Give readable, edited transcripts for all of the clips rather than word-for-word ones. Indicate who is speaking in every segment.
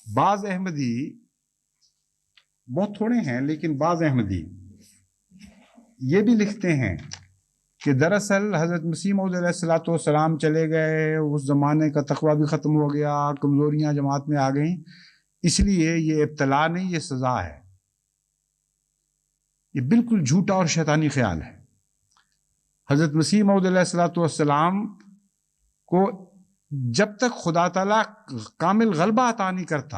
Speaker 1: بعض احمدی، بہت تھوڑے ہیں لیکن بعض احمدی یہ بھی لکھتے ہیں کہ دراصل حضرت مسیح موعود علیہ الصلوۃ والسلام چلے گئے، اس زمانے کا تقویٰ بھی ختم ہو گیا، کمزوریاں جماعت میں آ گئیں، اس لیے یہ ابتلا نہیں، یہ سزا ہے۔ یہ بالکل جھوٹا اور شیطانی خیال ہے۔ حضرت مسیح موعود علیہ الصلوۃ والسلام کو جب تک خدا تعالیٰ کامل غلبہ عطا نہیں کرتا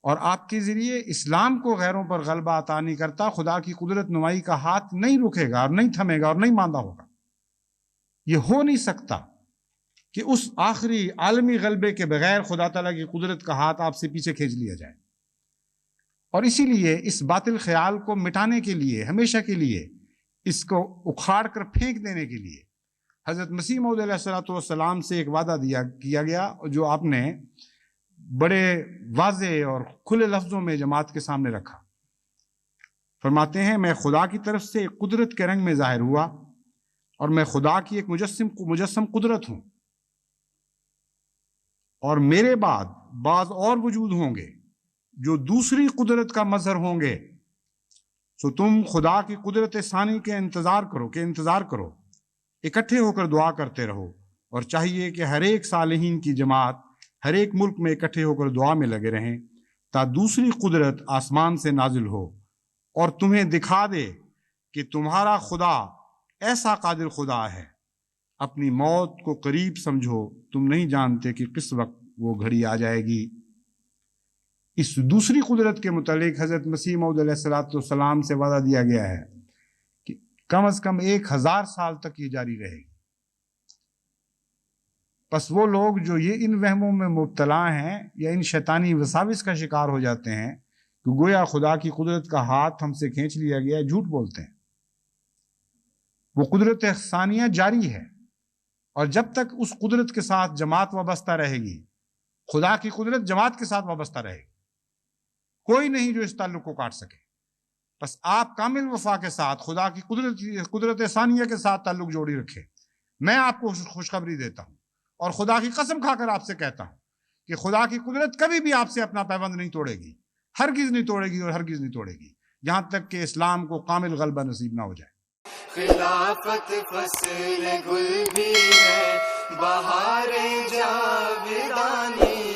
Speaker 1: اور آپ کے ذریعے اسلام کو غیروں پر غلبہ عطا نہیں کرتا، خدا کی قدرت نمائی کا ہاتھ نہیں رکے گا اور نہیں تھمے گا اور نہیں ماندہ ہوگا۔ یہ ہو نہیں سکتا کہ اس آخری عالمی غلبے کے بغیر خدا تعالیٰ کی قدرت کا ہاتھ آپ سے پیچھے کھینچ لیا جائے۔ اور اسی لیے اس باطل خیال کو مٹانے کے لیے، ہمیشہ کے لیے اس کو اکھاڑ کر پھینک دینے کے لیے حضرت مسیح موعود علیہ الصلوۃ والسلام سے ایک وعدہ کیا گیا، جو آپ نے بڑے واضح اور کھلے لفظوں میں جماعت کے سامنے رکھا۔ فرماتے ہیں، میں خدا کی طرف سے ایک قدرت کے رنگ میں ظاہر ہوا اور میں خدا کی ایک مجسم قدرت ہوں، اور میرے بعد بعض اور وجود ہوں گے جو دوسری قدرت کا مظہر ہوں گے، سو تم خدا کی قدرت ثانی کے انتظار کرو، اکٹھے ہو کر دعا کرتے رہو، اور چاہیے کہ ہر ایک صالحین کی جماعت ہر ایک ملک میں اکٹھے ہو کر دعا میں لگے رہیں، تا دوسری قدرت آسمان سے نازل ہو اور تمہیں دکھا دے کہ تمہارا خدا ایسا قادر خدا ہے۔ اپنی موت کو قریب سمجھو، تم نہیں جانتے کہ کس وقت وہ گھڑی آ جائے گی۔ اس دوسری قدرت کے متعلق حضرت مسیح موعود علیہ الصلوۃ والسلام سے وعدہ دیا گیا ہے کہ کم از کم 1000 سال تک یہ جاری رہے گی۔ بس وہ لوگ جو یہ ان وہموں میں مبتلا ہیں یا ان شیطانی وساوس کا شکار ہو جاتے ہیں کہ گویا خدا کی قدرت کا ہاتھ ہم سے کھینچ لیا گیا ہے، جھوٹ بولتے ہیں۔ وہ قدرت ثانیہ جاری ہے، اور جب تک اس قدرت کے ساتھ جماعت وابستہ رہے گی، خدا کی قدرت جماعت کے ساتھ وابستہ رہے گی، کوئی نہیں جو اس تعلق کو کاٹ سکے۔ بس آپ کامل وفا کے ساتھ خدا کی قدرت ثانیہ کے ساتھ تعلق جوڑی رکھے۔ میں آپ کو خوشخبری دیتا ہوں اور خدا کی قسم کھا کر آپ سے کہتا ہوں کہ خدا کی قدرت کبھی بھی آپ سے اپنا پیبند نہیں توڑے گی، ہرگز نہیں توڑے گی اور ہرگز نہیں توڑے گی، یہاں تک کہ اسلام کو کامل غلبہ نصیب نہ ہو جائے۔
Speaker 2: خلافت فصل گل بھی ہے، بہار جاویدانی